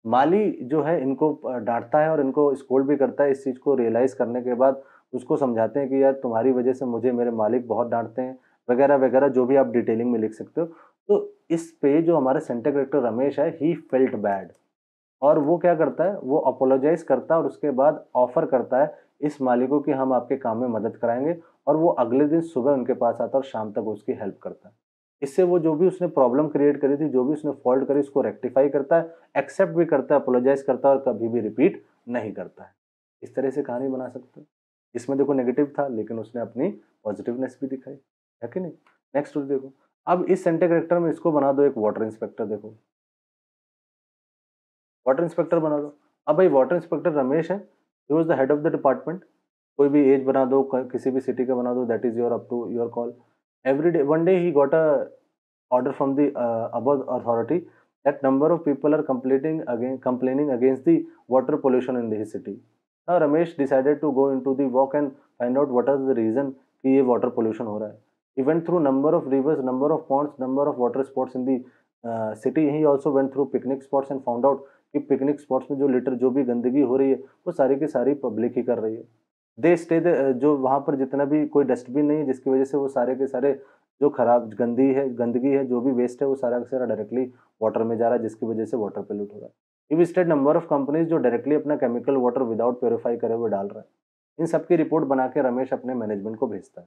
माली जो है इनको डांटता है और इनको स्कोल्ड भी करता है। इस चीज को रियलाइज करने के बाद उसको समझाते हैं कि यार तुम्हारी वजह से मुझे मेरे मालिक बहुत डांटते हैं, वगैरह वगैरह, जो भी आप डिटेलिंग में लिख सकते हो। तो इस पे जो हमारा सेंटर कैरेक्टर रमेश है, ही फेल्ट बैड, और वो क्या करता है, वो अपोलोजाइज करता है, और उसके बाद ऑफर करता है इस माली को कि हम आपके काम में मदद कराएंगे। और वो अगले दिन सुबह उनके पास आता है और शाम तक उसकी हेल्प करता है। इससे वो जो भी उसने प्रॉब्लम क्रिएट करी थी, जो भी उसने फॉल्ट करी, उसको रेक्टिफाई करता है, एक्सेप्ट भी करता है, अपोलोजाइज करता है, और कभी भी रिपीट नहीं करता है। इस तरह से कहानी बना सकते हो। इसमें देखो नेगेटिव था, लेकिन उसने अपनी पॉजिटिवनेस भी दिखाई, है कि नहीं? नेक्स्ट स्टोरी देखो, अब इस सेंटर कैरेक्टर में इसको बना दो एक वाटर इंस्पेक्टर, देखो वाटर इंस्पेक्टर बना दो। अब भाई वाटर इंस्पेक्टर रमेश है, he was the head of the department. कोई भी एज बना दो, किसी भी सिटी का बना दो, that is your up to your call. Every day one day he got a order from the above authority that number of people are complaining against the water pollution in his city. Now Ramesh decided to go into the walk and find out what is the reason कि ये water pollution हो रहा है. He went through number of rivers, number of ponds, number of water spots in the city. He also went through picnic spots and found out कि picnic spots में जो litre जो भी गंदगी हो रही है वो सारी की सारी पब्लिक ही कर रही है। दे स्टे जो वहाँ पर जितना भी कोई डस्टबिन नहीं है जिसकी वजह से वो सारे के सारे जो खराब गंदगी है जो भी वेस्ट है वो सारा का सारा डायरेक्टली वाटर में जा रहा है जिसकी वजह से वाटर पोल्यूट हो रहा है। He visited number of companies जो डायरेक्टली अपना केमिकल वाटर विदाउट प्योरीफाई करे हुए डाल रहा है। इन सब की रिपोर्ट बना के रमेश अपने मैनेजमेंट को भेजता है।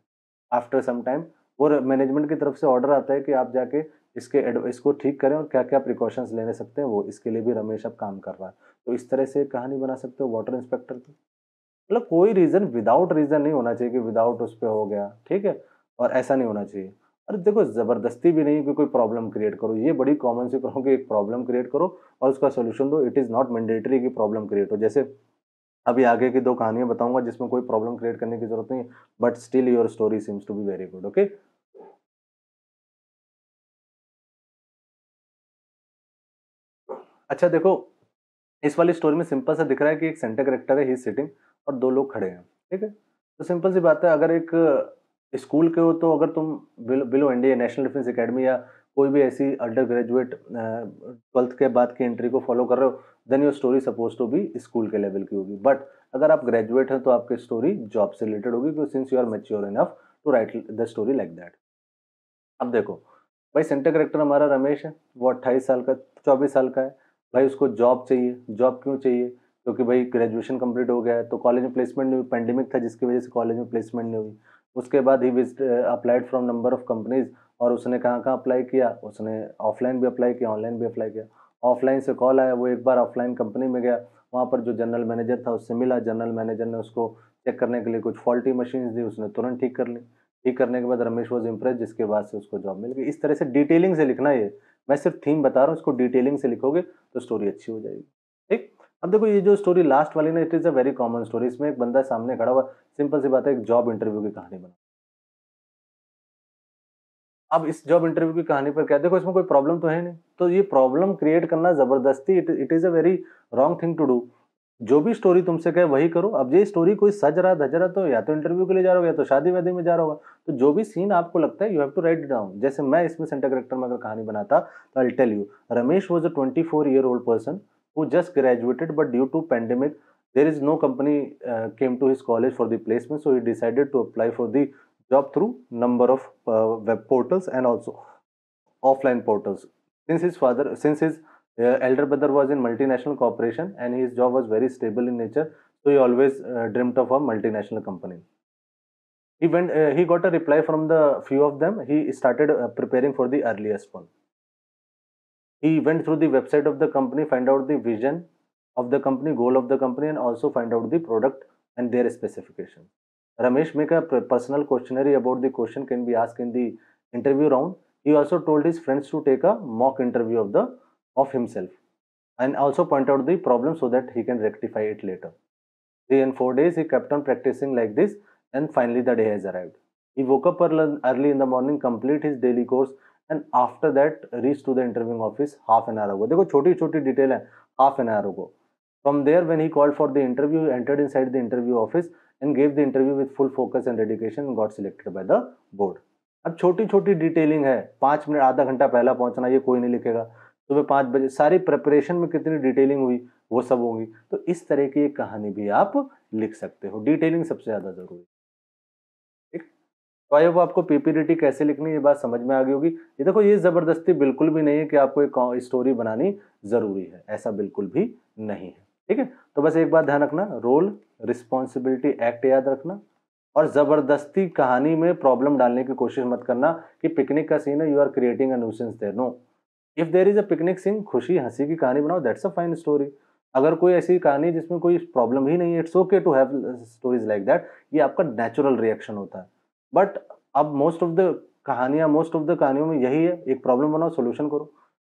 आफ्टर सम टाइम वो मैनेजमेंट की तरफ से ऑर्डर आता है कि आप जाके इसको ठीक करें और क्या क्या प्रिकॉशंस लेने सकते हैं, वो इसके लिए भी रमेश अब काम कर रहा है। तो इस तरह से कहानी बना सकते हो वाटर इंस्पेक्टर की। मतलब कोई रीजन विदाउट रीजन नहीं होना चाहिए कि विदाउट उस पे हो गया, ठीक है, और ऐसा नहीं होना चाहिए। और देखो जबरदस्ती भी नहीं कि कोई प्रॉब्लम क्रिएट करो, ये बड़ी कॉमन सी कहो कि एक प्रॉब्लम क्रिएट करो और उसका सोल्यूशन दो। इट इज नॉट मैंडेटरी कि प्रॉब्लम क्रिएट हो। जैसे अभी आगे की दो कहानियां बताऊंगा जिसमें कोई प्रॉब्लम क्रिएट करने की जरूरत नहीं, but still your story seems to be very good. Okay, अच्छा देखो, इस वाली स्टोरी में सिंपल सा दिख रहा है कि एक सेंटर कैरेक्टर है, ही सिटिंग, और दो लोग खड़े हैं, ठीक है। तो सिंपल सी बात है, अगर एक स्कूल के हो तो अगर तुम below India national defence academy या कोई भी ऐसी अंडर ग्रेजुएट 12th के बाद की एंट्री को फॉलो कर रहे हो, then your story suppose to be school के लेवल की होगी। बट अगर आप ग्रेजुएट हैं तो आपकी स्टोरी जॉब से रिलेटेड होगी, since you are mature enough to write the story like that. अब देखो भाई, सेंटर कैरेक्टर हमारा रमेश है, वो 28 साल का 24 साल का है। भाई उसको जॉब चाहिए। जॉब क्यों चाहिए? क्योंकि भाई ग्रेजुएशन कंप्लीट हो गया है, तो कॉलेज में प्लेसमेंट नहीं हुई, पेंडेमिक था जिसकी वजह से कॉलेज में प्लेसमेंट नहीं हुई। उसके बाद ही visit applied from number of companies, और उसने कहाँ कहाँ अप्लाई किया, उसने ऑफलाइन भी अप्लाई किया, ऑनलाइन भी अप्लाई किया। ऑफलाइन से कॉल आया, वो एक बार ऑफलाइन कंपनी में गया, वहाँ पर जो जनरल मैनेजर था उससे मिला। जनरल मैनेजर ने उसको चेक करने के लिए कुछ फॉल्टी मशीन्स दी, उसने तुरंत ठीक कर ली। ठीक करने के बाद रमेश वॉज इम्प्रेस, जिसके बाद से उसको जॉब मिल गई। इस तरह से डिटेलिंग से लिखना है ये, मैं सिर्फ थीम बता रहा हूँ, इसको डिटेलिंग से लिखोगे तो स्टोरी अच्छी हो जाएगी। ठीक, अब देखो ये जो स्टोरी लास्ट वाली ना, it is a very common story. इसमें एक बंदा सामने खड़ा हुआ, सिंपल सी बात है, एक जॉब इंटरव्यू की कहानी बना। अब इस जॉब इंटरव्यू की कहानी पर क्या, देखो इसमें कोई प्रॉब्लम तो है नहीं, तो ये प्रॉब्लम क्रिएट करना जबरदस्ती, it is a very wrong thing to do. जो भी स्टोरी तुमसे कहे वही करो। अब ये स्टोरी कोई सज रहा धज रहा, तो या तो इंटरव्यू के लिए जा रहा होगा या तो शादी वादी में जा रहा होगा। तो जो भी सीन आपको लगता है you have to write it down. जैसे मैं इसमें सेंटर कैरेक्टर में अगर कहानी बनाता तो I tell you, Ramesh was a 24-year-old person who just graduated, but due to pandemic there is no company came to his college for the placement, so he decided to apply for the job through number of web portals and also offline portals. Since his elder brother was in multinational corporation and his job was very stable in nature, so he always dreamt of a multinational company. He got a reply from the few of them. He started preparing for the earliest one. He went through the website of the company, find out the vision of the company, goal of the company, and also find out the product and their specifications. Ramesh make a personal questionnaire about the question can be asked in the interview round. He also told his friends to take a mock interview of himself and also point out the problem so that he can rectify it later. 3 and 4 days he kept on practicing like this, and finally the day has arrived. He woke up early in the morning, complete his daily course, and after that reached to the interviewing office half an hour ago. देखो छोटी छोटी detail है, half an hour ago. From there, when he called for the interview, he entered inside the interview office and gave the interview with full focus and dedication and got selected by the board. अब छोटी छोटी detailing है, 5 minute आधा घंटा पहला पहुंचना, ये कोई नहीं लिखेगा। सुबह 5 बजे सारी प्रिपरेशन में कितनी डिटेलिंग हुई वो सब होगी। तो इस तरह की एक कहानी भी आप लिख सकते हो। डिटेलिंग सबसे ज्यादा जरूरी है। ठीक, तो आई होप आपको पीपीडीटी कैसे लिखनी ये बात समझ में आ गई होगी। ये देखो, ये जबरदस्ती बिल्कुल भी नहीं है कि आपको एक स्टोरी बनानी जरूरी है, ऐसा बिल्कुल भी नहीं है। ठीक है, तो बस एक बात ध्यान रखना, रोल, रिस्पॉन्सिबिलिटी, एक्ट याद रखना, और जबरदस्ती कहानी में प्रॉब्लम डालने की कोशिश मत करना कि पिकनिक का सीन है, you are creating a nuisance there. No, if there is a picnic scene, खुशी हंसी की कहानी बनाओ, दैट्स अ फाइन स्टोरी। अगर कोई ऐसी कहानी जिसमें कोई प्रॉब्लम ही नहीं है, it's okay to have stories like that, ये आपका नेचुरल रिएक्शन होता है। बट अब मोस्ट ऑफ द कहानियां, मोस्ट ऑफ द कहानियों में यही है, एक प्रॉब्लम बनाओ सोल्यूशन करो।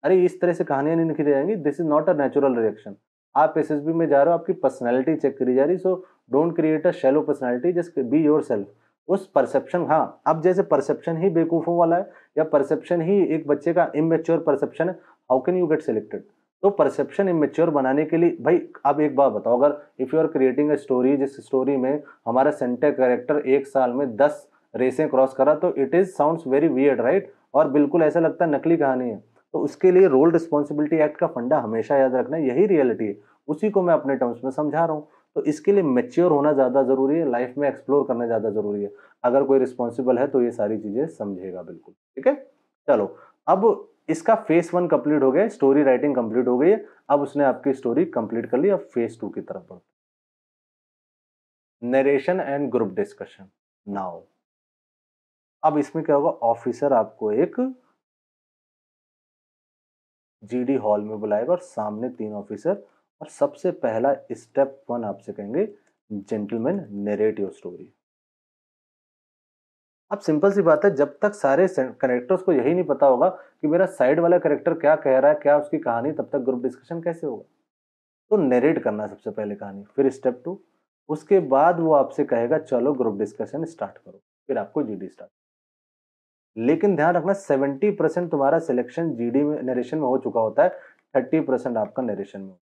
अरे इस तरह से कहानियां नहीं लिखी जाएंगी, this is not a natural reaction. आप एसएसबी में जा रहे हो, आपकी पर्सनैलिटी चेक करी जा रही, so don't create a shallow personality, just be your self. उस परसेप्शन, हाँ अब जैसे परसेप्शन ही बेवकूफों वाला है या परसेप्शन ही एक बच्चे का इमेच्योर परसेप्शन है, how can you get selected? तो परसेप्शन इमेच्योर बनाने के लिए भाई, अब एक बात बताओ, अगर if you are creating a story जिस स्टोरी में हमारा सेंटर कैरेक्टर एक साल में 10 रेसें क्रॉस करा, तो it is sounds very weird, right? और बिल्कुल ऐसा लगता है नकली कहानी है। तो उसके लिए रोल रिस्पॉन्सिबिलिटी एक्ट का फंडा हमेशा याद रखना है, यही रियलिटी है, उसी को मैं अपने टर्म्स में समझा रहा हूँ। तो इसके लिए मैच्योर होना ज्यादा जरूरी है, लाइफ में एक्सप्लोर करना ज्यादा जरूरी है। अगर कोई रिस्पॉन्सिबल है तो ये सारी चीजें समझेगा बिल्कुल, ठीक है। चलो, अब इसका फेस 1 कंप्लीट हो गया, स्टोरी राइटिंग कंप्लीट हो गई है। अब उसने आपकी स्टोरी कंप्लीट कर ली, अब फेस 2 की तरफ बढ़ते, narration and group discussion. Now अब इसमें क्या होगा, ऑफिसर आपको एक जीडी हॉल में बुलाएगा और सामने 3 ऑफिसर, और सबसे पहला स्टेप 1 आपसे कहेंगे, जेंटलमैन नरेट योर स्टोरी। अब सिंपल सी बात है, जब तक सारे कैरेक्टर्स को यही नहीं पता होगा कि मेरा साइड वाला कैरेक्टर क्या कह रहा है, क्या उसकी कहानी, तब तक ग्रुप डिस्कशन कैसे होगा? तो नरेट करना है सबसे पहले कहानी, फिर स्टेप 2, उसके बाद वो आपसे कहेगा चलो ग्रुप डिस्कशन स्टार्ट करो, फिर आपको जीडी स्टार्ट। लेकिन ध्यान रखना 70% तुम्हारा सिलेक्शन जीडी में नरेशन में हो चुका होता है, 30% आपका नरेशन में।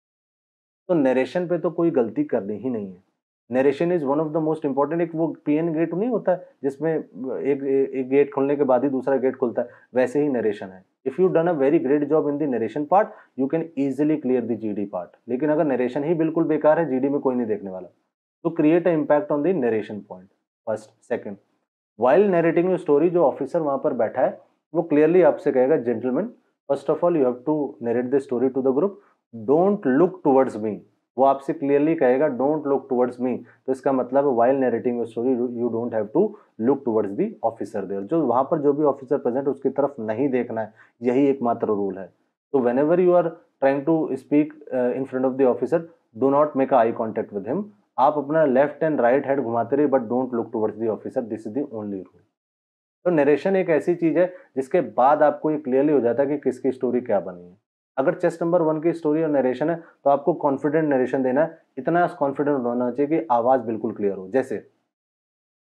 तो नरेशन पे तो कोई गलती करनी ही नहीं है। Narration is one of the most important. एक वो पीएन गेट नहीं होता है जिसमें एक गेट खुलने के बाद ही दूसरा गेट खुलता है, वैसे ही नरेशन है। If you done a very great job in the narration part, you can easily clear the GD part. लेकिन अगर नरेशन ही बिल्कुल बेकार है, जीडी में कोई नहीं देखने वाला। तो create a impact on the narration point, first. Second, while narrating your story, जो ऑफिसर वहां पर बैठा है वो क्लियरली आपसे कहेगा, gentleman first of all you have to narrate the story to the group, don't look towards me. वो आपसे क्लियरली कहेगा डोंट लुक टुवर्ड्स मी, तो इसका मतलब है while narrating your story you don't have to look towards the officer there. जो वहां पर जो भी ऑफिसर प्रेजेंट उसकी तरफ नहीं देखना है, यही एकमात्र रूल है। तो whenever you are trying to speak in front of the officer, do not make eye contact with him. आप अपना लेफ्ट एंड राइट हेड घुमाते रहिए, but don't look towards the officer, this is the only rule. तो narration एक ऐसी चीज है जिसके बाद आपको ये क्लियरली हो जाता है कि किसकी स्टोरी क्या बनी है। अगर चेस्ट नंबर 1 की स्टोरी और नरेशन है तो आपको कॉन्फिडेंट नरेशन देना है, इतना कॉन्फिडेंट होना चाहिए कि आवाज बिल्कुल क्लियर हो। जैसे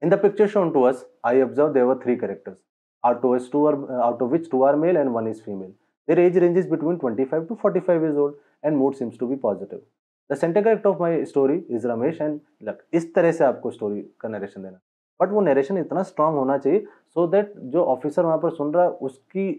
in the picture shown to us, I observe there were 3 characters, out of which 2 are male and 1 is female. Their age ranges between 25 to 45 years old and mood seems to be positive. The center character of my story is Ramesh and Lak. इस तरह से आपको story का narration देना, but वो narration इतना strong होना चाहिए सो दैट जो ऑफिसर वहां पर सुन रहा है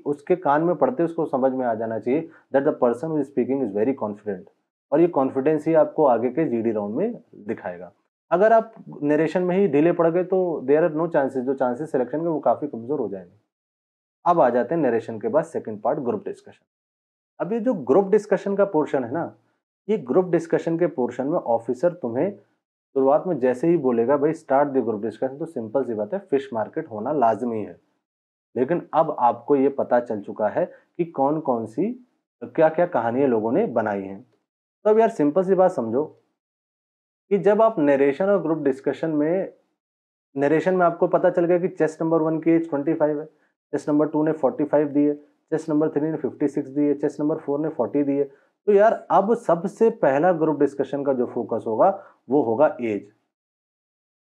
उसके कान में पड़ते उसको समझ में आ जाना चाहिए that the person who is speaking is very confident. और ये कॉन्फिडेंस ही आपको आगे के जीडी राउंड में दिखाएगा। अगर आप नरेशन में ही ढीले पड़ गए तो देयर आर नो चांसेस, जो चांसेस सिलेक्शन के वो काफी कमजोर हो जाएंगे। अब आ जाते हैं नरेशन के बाद सेकंड पार्ट, ग्रुप डिस्कशन। अब ये जो ग्रुप डिस्कशन का पोर्शन है ना, ये ग्रुप डिस्कशन के पोर्शन में ऑफिसर तुम्हें शुरुआत में जैसे ही बोलेगा भाई स्टार्ट द ग्रुप डिस्कशन, तो सिंपल सी बात है फिश मार्केट होना लाजमी है। लेकिन अब आपको ये पता चल चुका है कि कौन कौन सी क्या क्या कहानियां लोगों ने बनाई हैं। तो अब यार सिंपल सी बात समझो कि जब आप नरेशन और ग्रुप डिस्कशन में, नरेशन में आपको पता चल गया कि चेस्ट नंबर 1 की एज 25 है, चेस्ट नंबर 2 ने 45 दी है, चेस्ट नंबर 3 ने 56 दी है, चेस्ट नंबर 4 ने 40 दी है। तो यार अब सबसे पहला ग्रुप डिस्कशन का जो फोकस होगा वो होगा एज।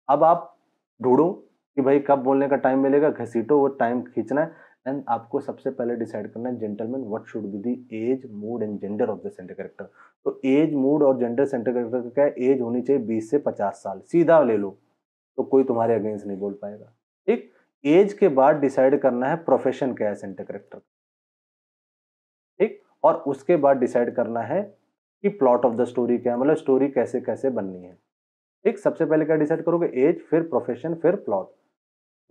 अब आप ढूंढो कि भाई कब बोलने का टाइम मिलेगा, घसीटो वो टाइम खींचना है। एंड आपको सबसे पहले डिसाइड करना है, gentleman what should be the age, mood and gender of the centre character. तो एज, मूड और जेंडर सेंटर कैरेक्टर का क्या है, एज होनी चाहिए 20 से 50 साल, सीधा ले लो, तो कोई तुम्हारे अगेंस्ट नहीं बोल पाएगा। ठीक, एज के बाद डिसाइड करना है प्रोफेशन क्या है सेंटर कैरेक्टर, ठीक, और उसके बाद डिसाइड करना है कि प्लॉट ऑफ द स्टोरी क्या है, मतलब स्टोरी कैसे कैसे बननी है। ठीक, सबसे पहले क्या डिसाइड करोगे, एज, फिर प्रोफेशन, फिर प्लॉट।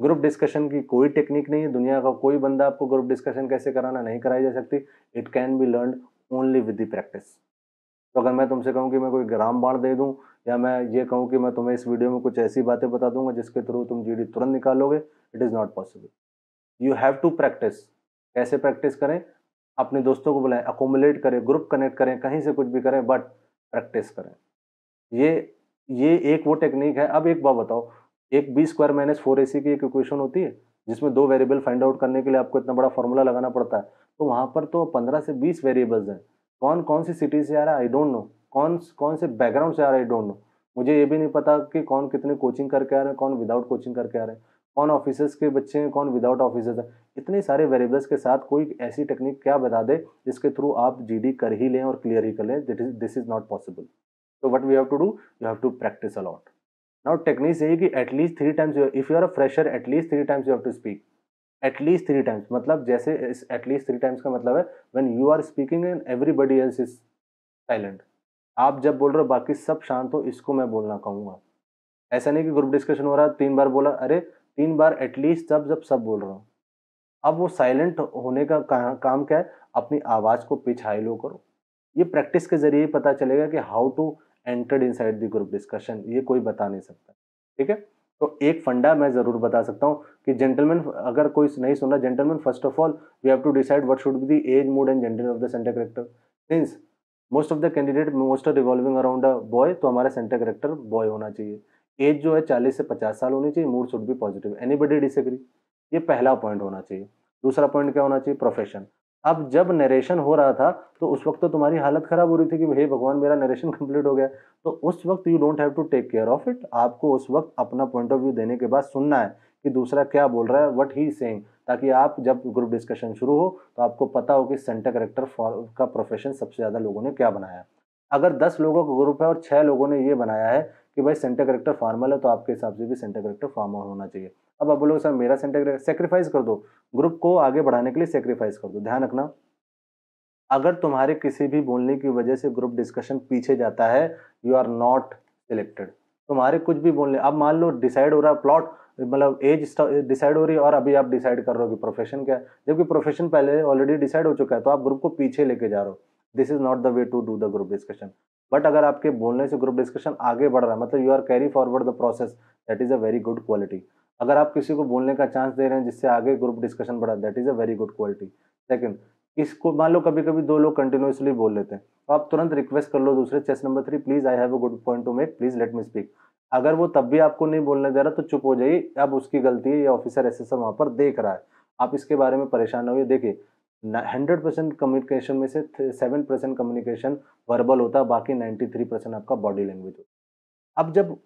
ग्रुप डिस्कशन की कोई टेक्निक नहीं है, दुनिया का कोई बंदा आपको ग्रुप डिस्कशन कैसे कराना नहीं कराई जा सकती। It can be learn only with the practice. तो अगर मैं तुमसे कहूँ कि मैं कोई ग्राम बाण दे दूं, या मैं ये कहूँ कि मैं तुम्हें इस वीडियो में कुछ ऐसी बातें बता दूंगा जिसके थ्रू तुम जीडी तुरंत निकालोगे, it is not possible. You have to practise. कैसे प्रैक्टिस करें, अपने दोस्तों को बुलाएं, अकोमुलेट करें, ग्रुप कनेक्ट करें, कहीं से कुछ भी करें, बट प्रैक्टिस करें। ये ये एक वो टेक्निक है। अब एक बात बताओ, एक बी स्क्वायर माइनस 4ac की एक इक्वेशन होती है, जिसमें 2 वेरिएबल फाइंड आउट करने के लिए आपको इतना बड़ा फॉर्मूला लगाना पड़ता है, तो वहाँ पर तो 15 से 20 वेरिएबल्स हैं। कौन-कौन सी सिटी से आ रहा है आई डोंट नो, कौन से बैकग्राउंड से आ रहा है आई डोंट नो। मुझे ये भी नहीं पता कि कौन कितने कोचिंग करके आ रहे हैं, कौन विदाउट कोचिंग करके आ रहे हैं, कौन ऑफिसर्स के बच्चे हैं, कौन विदाउट ऑफिसर्स हैं। इतने सारे वेरिएबल्स के साथ कोई ऐसी टेक्निक क्या बता दे जिसके थ्रू आप जीडी कर ही लें और क्लियर ही कर लें, this is not possible. So what we have to do? You have to practice a lot. Now technique यही कि at least 3 times if you are a fresher at least 3 times you have to speak. At least 3 times मतलब जैसे at least 3 times का मतलब है when you are speaking and everybody else is silent. आप जब बोल रहे हो बाकी सब शांत हो, इसको मैं बोलना कहूँगा। ऐसा नहीं कि ग्रुप डिस्कशन हो रहा है 3 बार बोला, अरे 3 बार एटलीस्ट तब जब सब बोल रहा हूँ। अब वो साइलेंट होने का काम क्या है? अपनी आवाज़ को पिच हाई लो करो। ये प्रैक्टिस के ज़रिए ही पता चलेगा कि how to enter inside the group discussion, ये कोई बता नहीं सकता, ठीक है? तो एक फंडा मैं ज़रूर बता सकता हूँ कि जेंटलमैन, अगर कोई नहीं सुन रहा, gentleman first of all we have to decide what should be the age, mood and gender of the centre character. Since most of the candidate most are revolving around a boy, तो हमारा centre character boy होना चाहिए। As जो है 40 से 50 साल होनी चाहिए, mood should be positive, anybody disagree? ये पहला पॉइंट होना चाहिए। दूसरा पॉइंट क्या होना चाहिए? प्रोफेशन। अब जब नरेशन हो रहा था तो उस वक्त तो तुम्हारी हालत खराब हो रही थी कि हे भगवान मेरा नरेशन कंप्लीट हो गया, तो उस वक्त you don't have to take care of it. आपको उस वक्त अपना पॉइंट ऑफ व्यू देने के बाद सुनना है कि दूसरा क्या बोल रहा है, व्हाट ही इज सेइंग, ताकि आप जब ग्रुप डिस्कशन शुरू हो तो आपको पता हो कि सेंटर कैरेक्टर का प्रोफेशन सबसे ज़्यादा लोगों ने क्या बनाया है। अगर 10 लोगों का ग्रुप है और 6 लोगों ने ये बनाया है कि भाई सेंटर कैरेक्टर फार्मल है, तो आपके हिसाब से भी सेंटर कैरेक्टर फार्मल होना चाहिए। अब आप बोलोगे सर मेरा सेंटर कैरेक्टर, सेक्रीफाइस कर दो, ग्रुप को आगे बढ़ाने के लिए सेक्रीफाइस कर दो। ध्यान रखना, अगर तुम्हारे किसी भी बोलने की वजह से ग्रुप डिस्कशन पीछे जाता है, यू आर नॉट सिलेक्टेड। तुम्हारे कुछ भी बोलने, अब मान लो डिसाइड हो रहा है प्लॉट, मतलब एज डिसाइड हो रही है और अभी आप डिसाइड कर रहे हो कि प्रोफेशन क्या है, जबकि प्रोफेशन पहले ऑलरेडी डिसाइड हो चुका है, तो आप ग्रुप को पीछे लेके जा रहे हो। This is not the way to do the group discussion. But अगर आपके बोलने से ग्रुप डिस्कशन आगे बढ़ रहा है, मतलब you are carry forward the process, that is a very good quality. अगर आप किसी को बोलने का चांस दे रहे हैं जिससे आगे ग्रुप डिस्कशन बढ़ा, that is a very good quality. Second, इसको मान लो कभी-कभी 2 लोग कंटिन्यूअसली बोल लेते हैं, तो आप तुरंत रिक्वेस्ट कर लो दूसरे, chest number 3 please I have a good point to make, please let me speak. अगर वो तब भी आपको नहीं बोलने दे रहा तो चुप हो जाइए, अब उसकी गलती है, ये ऑफिसर एसएसएम वहाँ पर देख रहा है। आप इसके बारे में परेशान ना होइए। देखिए, न 100% कम्युनिकेशन में से 7% कम्युनिकेशन वर्बल होता है, बाकी 93% आपका बॉडी लैंग्वेज होता है। अब जब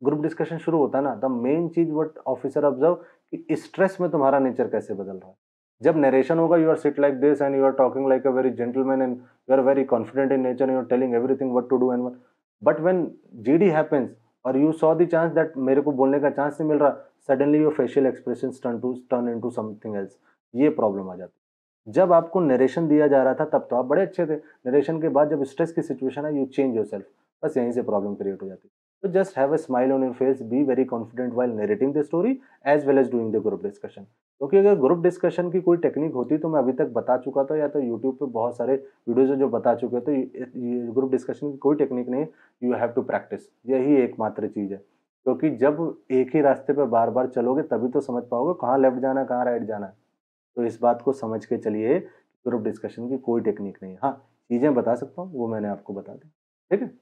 ग्रुप डिस्कशन शुरू होता है ना, the main cheese what officer observe कि स्ट्रेस में तुम्हारा नेचर कैसे बदल रहा है। जब नरेशन होगा, you are sit like this and you are talking like a very gentleman and you are very confident in nature, you are telling everything what to do and what, but when GD happens और you saw the chance that मेरे को बोलने का chance नहीं मिल रहा, suddenly your facial expressions turn into something else. ये problem आ जाती है। जब आपको नरेशन दिया जा रहा था तब तो आप बड़े अच्छे थे, नरेशन के बाद जब स्ट्रेस की सिचुएशन है, यू चेंज योरसेल्फ, बस यहीं से प्रॉब्लम क्रिएट हो जाती है। तो just have a smile on your face, be very confident while narrating the story as well as doing the group discussion। क्योंकि अगर ग्रुप डिस्कशन की कोई टेक्निक होती तो मैं अभी तक बता चुका था, या तो यूट्यूब पे बहुत सारे वीडियोज है जो बता चुके, तो ये ग्रुप डिस्कशन की कोई टेक्निक नहीं, यू हैव टू प्रैक्टिस, यही एकमात्र चीज़ है। क्योंकि जब एक ही रास्ते पर बार बार चलोगे तभी तो समझ पाओगे कहाँ लेफ्ट जाना है, कहाँ राइट जाना है। तो इस बात को समझ के चलिए, ग्रुप डिस्कशन की कोई टेक्निक नहीं है। हाँ, चीज़ें बता सकता हूँ, वो मैंने आपको बता दी, ठीक है।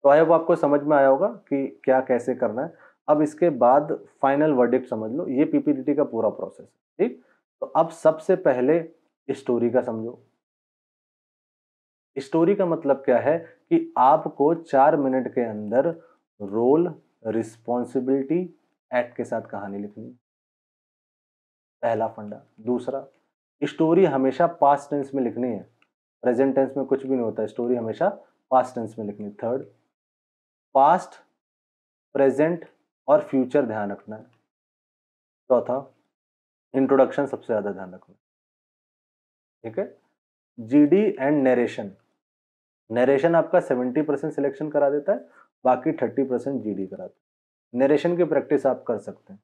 तो आई होप आपको समझ में आया होगा कि क्या कैसे करना है। अब इसके बाद फाइनल वर्डिक्ट समझ लो, ये पीपीटीटी का पूरा प्रोसेस है, ठीक। तो अब सबसे पहले स्टोरी का समझो। स्टोरी का मतलब क्या है कि आपको 4 मिनट के अंदर रोल, रिस्पॉन्सिबिलिटी, एक्ट के साथ कहानी लिखनी है, पहला फंडा। दूसरा, स्टोरी हमेशा पास्ट टेंस में लिखनी है, प्रेजेंट टेंस में कुछ भी नहीं होता, स्टोरी हमेशा पास्ट टेंस में लिखनी है। थर्ड, पास्ट, प्रेजेंट और फ्यूचर ध्यान रखना है। चौथा, इंट्रोडक्शन सबसे ज्यादा ध्यान रखना है, ठीक है। जीडी एंड नरेशन, नरेशन आपका 70% सिलेक्शन करा देता है, बाकी 30% जीडी कराता है। नरेशन की प्रैक्टिस आप कर सकते हैं,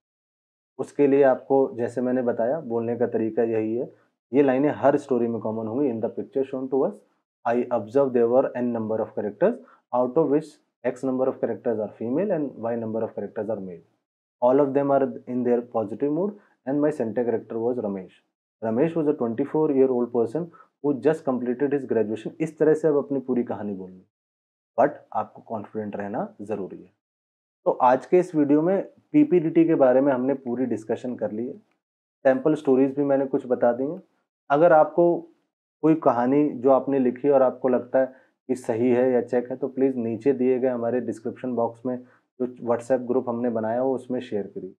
उसके लिए आपको जैसे मैंने बताया बोलने का तरीका यही है। ये लाइनें हर स्टोरी में कॉमन होंगी। In the picture shown to us I observe there were n number of characters, out of which x number of characters are female and y number of characters are male. All of them are in their positive mood and my center character was Ramesh. Ramesh was a 24-year-old person who just completed his graduation। इस तरह से अब अपनी पूरी कहानी बोलनी, but आपको confident रहना जरूरी है। तो आज के इस वीडियो में पीपीडीटी के बारे में हमने पूरी डिस्कशन कर ली है। सैंपल स्टोरीज भी मैंने कुछ बता दी हैं। अगर आपको कोई कहानी जो आपने लिखी और आपको लगता है कि सही है या चेक है, तो प्लीज़ नीचे दिए गए हमारे डिस्क्रिप्शन बॉक्स में जो व्हाट्सएप ग्रुप हमने बनाया हो उसमें शेयर करिए।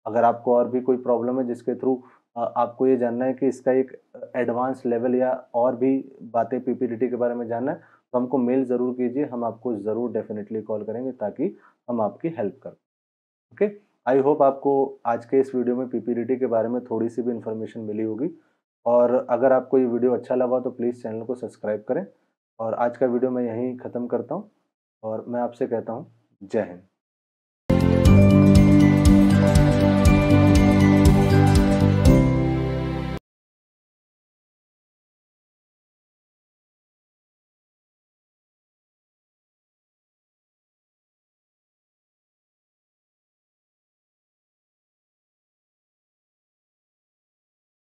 अगर आपको और भी कोई प्रॉब्लम है जिसके थ्रू आपको ये जानना है कि इसका एक एडवांस लेवल या और भी बातें पीपीडीटी के बारे में जानना है, तो हमको मेल ज़रूर कीजिए। हम आपको ज़रूर डेफ़िनेटली कॉल करेंगे ताकि हम आपकी हेल्प कर। ओके, आई होप आपको आज के इस वीडियो में पीपीडीटी के बारे में थोड़ी-सी भी इन्फॉर्मेशन मिली होगी। और अगर आपको ये वीडियो अच्छा लगा तो प्लीज़ चैनल को सब्सक्राइब करें। और आज का वीडियो मैं यहीं ख़त्म करता हूँ और मैं आपसे कहता हूँ जय हिंद।